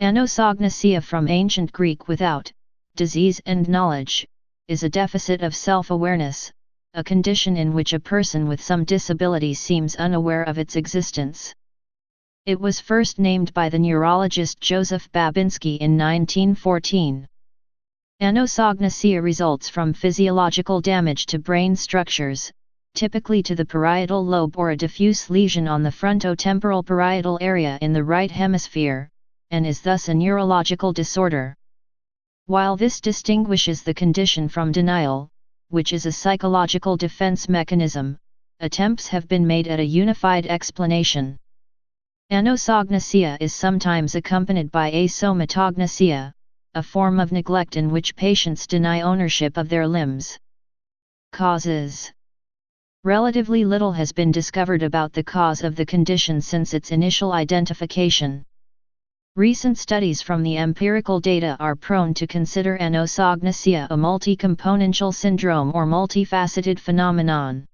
Anosognosia, from ancient Greek without, disease and knowledge, is a deficit of self-awareness, a condition in which a person with some disability seems unaware of its existence. It was first named by the neurologist Joseph Babinski in 1914. Anosognosia results from physiological damage to brain structures, typically to the parietal lobe or a diffuse lesion on the frontotemporal parietal area in the right hemisphere, and is thus a neurological disorder. While this distinguishes the condition from denial, which is a psychological defense mechanism, attempts have been made at a unified explanation. Anosognosia is sometimes accompanied by asomatognosia, a form of neglect in which patients deny ownership of their limbs. Causes. Relatively little has been discovered about the cause of the condition since its initial identification. Recent studies from the empirical data are prone to consider anosognosia a multi-componential syndrome or multifaceted phenomenon.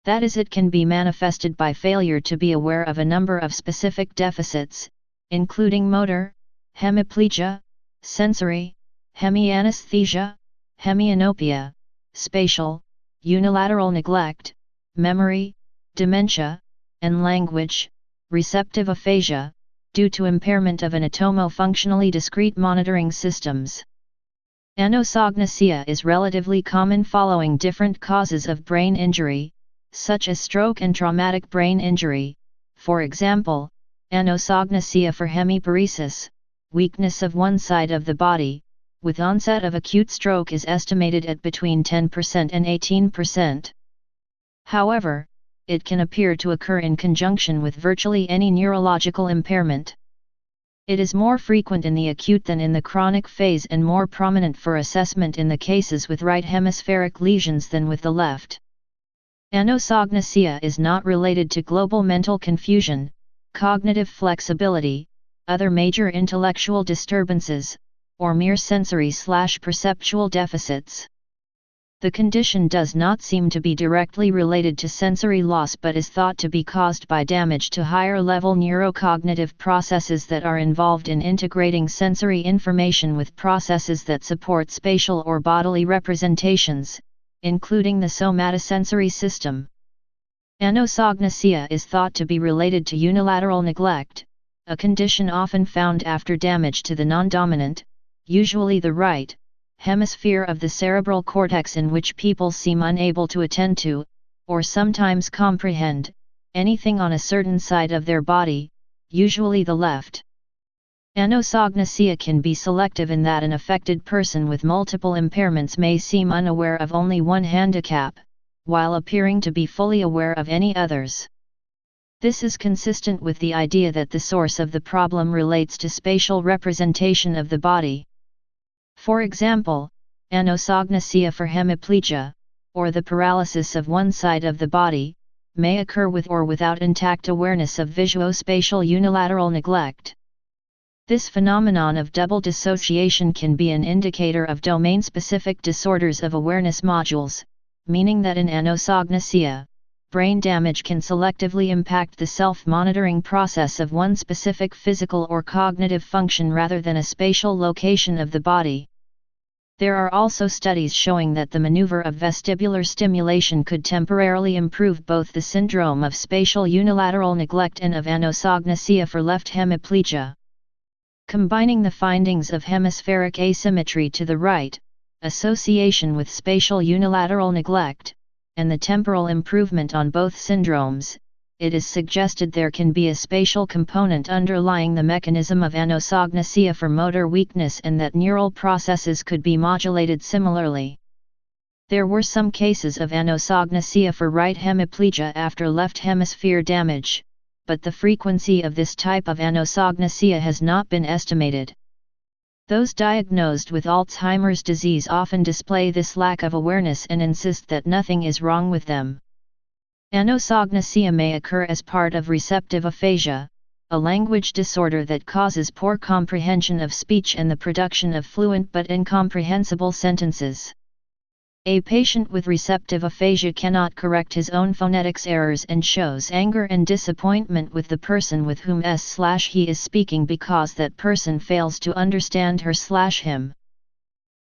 That is, it can be manifested by failure to be aware of a number of specific deficits, including motor, hemiplegia, sensory, hemianesthesia, hemianopia, spatial, unilateral neglect, memory, dementia, and language, receptive aphasia, due to impairment of anatomo-functionally discrete monitoring systems. Anosognosia is relatively common following different causes of brain injury, such as stroke and traumatic brain injury, for example, anosognosia for hemiparesis, weakness of one side of the body, with onset of acute stroke is estimated at between 10% and 18%. However, it can appear to occur in conjunction with virtually any neurological impairment. It is more frequent in the acute than in the chronic phase and more prominent for assessment in the cases with right hemispheric lesions than with the left. Anosognosia is not related to global mental confusion, cognitive flexibility, other major intellectual disturbances, or mere sensory/perceptual deficits. The condition does not seem to be directly related to sensory loss but is thought to be caused by damage to higher-level neurocognitive processes that are involved in integrating sensory information with processes that support spatial or bodily representations, including the somatosensory system. Anosognosia is thought to be related to unilateral neglect, a condition often found after damage to the non-dominant, usually the right, hemisphere of the cerebral cortex, in which people seem unable to attend to, or sometimes comprehend, anything on a certain side of their body, usually the left. Anosognosia can be selective in that an affected person with multiple impairments may seem unaware of only one handicap, while appearing to be fully aware of any others. This is consistent with the idea that the source of the problem relates to spatial representation of the body. For example, anosognosia for hemiplegia, or the paralysis of one side of the body, may occur with or without intact awareness of visuospatial unilateral neglect. This phenomenon of double dissociation can be an indicator of domain-specific disorders of awareness modules, meaning that in anosognosia, brain damage can selectively impact the self-monitoring process of one specific physical or cognitive function rather than a spatial location of the body. There are also studies showing that the maneuver of vestibular stimulation could temporarily improve both the syndrome of spatial unilateral neglect and of anosognosia for left hemiplegia. Combining the findings of hemispheric asymmetry to the right, association with spatial unilateral neglect, and the temporal improvement on both syndromes, it is suggested there can be a spatial component underlying the mechanism of anosognosia for motor weakness and that neural processes could be modulated similarly. There were some cases of anosognosia for right hemiplegia after left hemisphere damage, but the frequency of this type of anosognosia has not been estimated. Those diagnosed with Alzheimer's disease often display this lack of awareness and insist that nothing is wrong with them. Anosognosia may occur as part of receptive aphasia, a language disorder that causes poor comprehension of speech and the production of fluent but incomprehensible sentences. A patient with receptive aphasia cannot correct his own phonetics errors and shows anger and disappointment with the person with whom he is speaking because that person fails to understand her/him.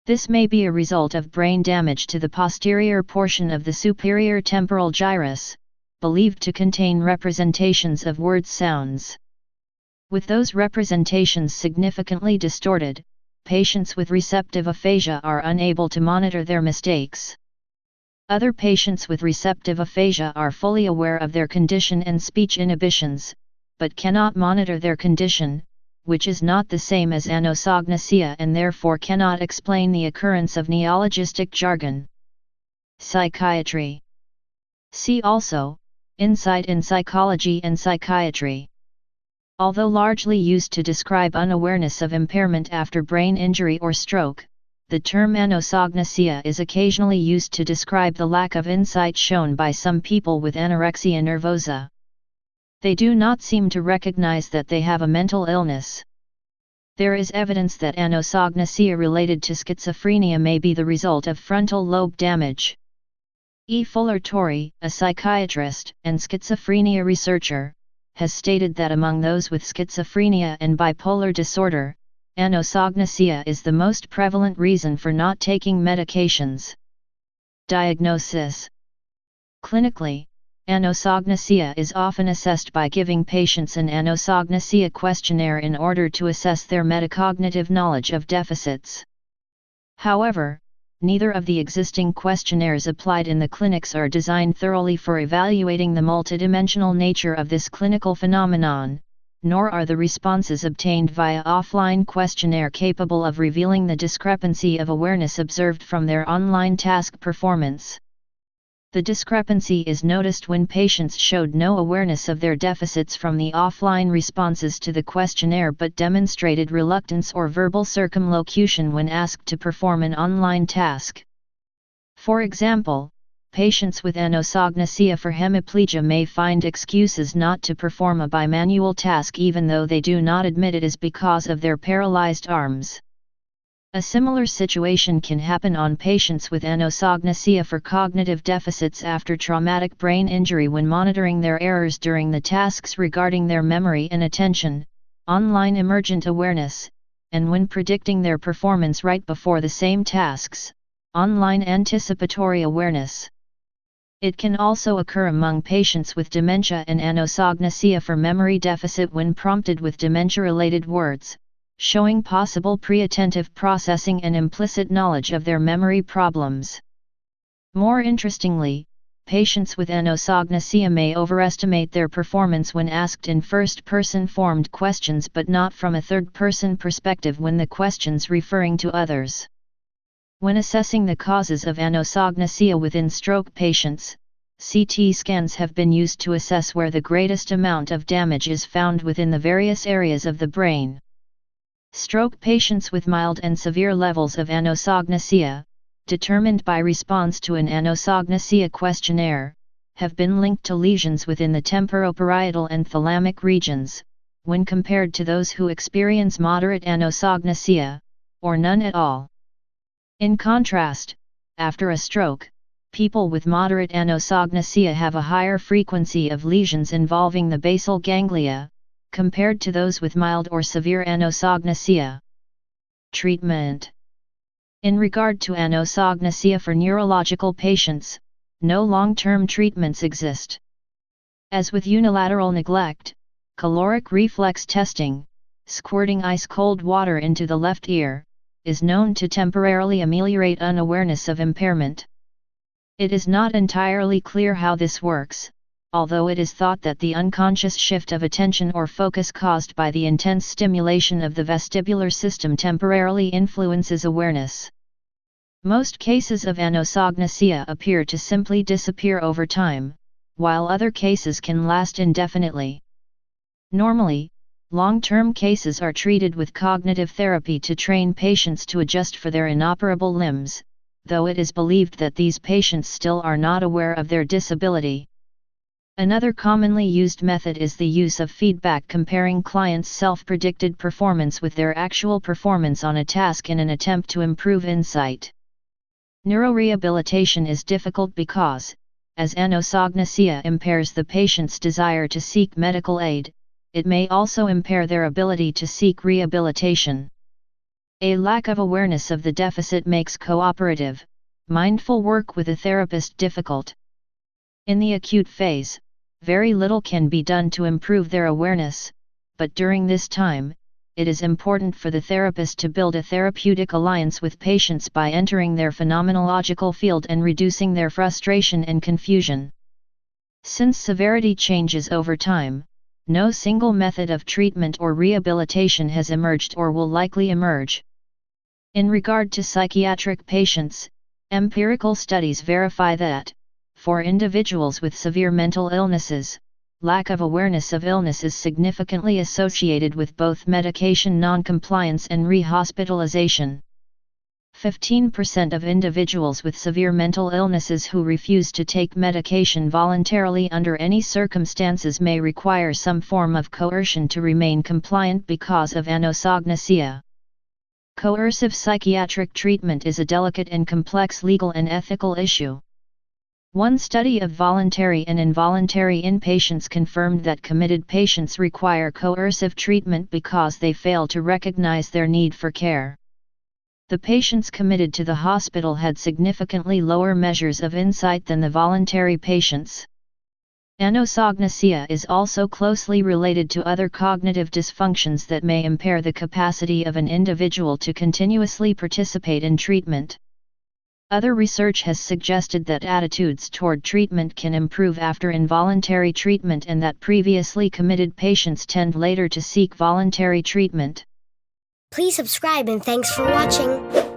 This may be a result of brain damage to the posterior portion of the superior temporal gyrus, believed to contain representations of word sounds. With those representations significantly distorted, patients with receptive aphasia are unable to monitor their mistakes. Other patients with receptive aphasia are fully aware of their condition and speech inhibitions, but cannot monitor their condition, which is not the same as anosognosia and therefore cannot explain the occurrence of neologistic jargon. Psychiatry. See also, Insight in Psychology and Psychiatry. Although largely used to describe unawareness of impairment after brain injury or stroke, the term anosognosia is occasionally used to describe the lack of insight shown by some people with anorexia nervosa. They do not seem to recognize that they have a mental illness. There is evidence that anosognosia related to schizophrenia may be the result of frontal lobe damage. E. Fuller Torrey, a psychiatrist and schizophrenia researcher, has stated that among those with schizophrenia and bipolar disorder, anosognosia is the most prevalent reason for not taking medications. Diagnosis. Clinically, anosognosia is often assessed by giving patients an anosognosia questionnaire in order to assess their metacognitive knowledge of deficits. However, neither of the existing questionnaires applied in the clinics are designed thoroughly for evaluating the multidimensional nature of this clinical phenomenon, nor are the responses obtained via offline questionnaire capable of revealing the discrepancy of awareness observed from their online task performance. The discrepancy is noticed when patients showed no awareness of their deficits from the offline responses to the questionnaire but demonstrated reluctance or verbal circumlocution when asked to perform an online task. For example, patients with anosognosia for hemiplegia may find excuses not to perform a bimanual task even though they do not admit it is because of their paralyzed arms. A similar situation can happen on patients with anosognosia for cognitive deficits after traumatic brain injury when monitoring their errors during the tasks regarding their memory and attention, online emergent awareness, and when predicting their performance right before the same tasks, online anticipatory awareness. It can also occur among patients with dementia and anosognosia for memory deficit when prompted with dementia-related words, showing possible pre-attentive processing and implicit knowledge of their memory problems. More interestingly, patients with anosognosia may overestimate their performance when asked in first-person formed questions but not from a third-person perspective when the questions referring to others. When assessing the causes of anosognosia within stroke patients, CT scans have been used to assess where the greatest amount of damage is found within the various areas of the brain. Stroke patients with mild and severe levels of anosognosia, determined by response to an anosognosia questionnaire, have been linked to lesions within the temporoparietal and thalamic regions, when compared to those who experience moderate anosognosia, or none at all. In contrast, after a stroke, people with moderate anosognosia have a higher frequency of lesions involving the basal ganglia, compared to those with mild or severe anosognosia. Treatment. In regard to anosognosia for neurological patients, no long-term treatments exist. As with unilateral neglect, caloric reflex testing, squirting ice-cold water into the left ear, is known to temporarily ameliorate unawareness of impairment. It is not entirely clear how this works, although it is thought that the unconscious shift of attention or focus caused by the intense stimulation of the vestibular system temporarily influences awareness. Most cases of anosognosia appear to simply disappear over time, while other cases can last indefinitely. Normally, long-term cases are treated with cognitive therapy to train patients to adjust for their inoperable limbs, though it is believed that these patients still are not aware of their disability. Another commonly used method is the use of feedback comparing clients' self-predicted performance with their actual performance on a task in an attempt to improve insight. Neurorehabilitation is difficult because, as anosognosia impairs the patient's desire to seek medical aid, it may also impair their ability to seek rehabilitation. A lack of awareness of the deficit makes cooperative, mindful work with a therapist difficult. In the acute phase, very little can be done to improve their awareness, but during this time, it is important for the therapist to build a therapeutic alliance with patients by entering their phenomenological field and reducing their frustration and confusion. Since severity changes over time, no single method of treatment or rehabilitation has emerged or will likely emerge. In regard to psychiatric patients, empirical studies verify that, for individuals with severe mental illnesses, lack of awareness of illness is significantly associated with both medication non-compliance and rehospitalization. 15% of individuals with severe mental illnesses who refuse to take medication voluntarily under any circumstances may require some form of coercion to remain compliant because of anosognosia. Coercive psychiatric treatment is a delicate and complex legal and ethical issue. One study of voluntary and involuntary inpatients confirmed that committed patients require coercive treatment because they fail to recognize their need for care. The patients committed to the hospital had significantly lower measures of insight than the voluntary patients. Anosognosia is also closely related to other cognitive dysfunctions that may impair the capacity of an individual to continuously participate in treatment. Other research has suggested that attitudes toward treatment can improve after involuntary treatment and that previously committed patients tend later to seek voluntary treatment. Please subscribe and thanks for watching.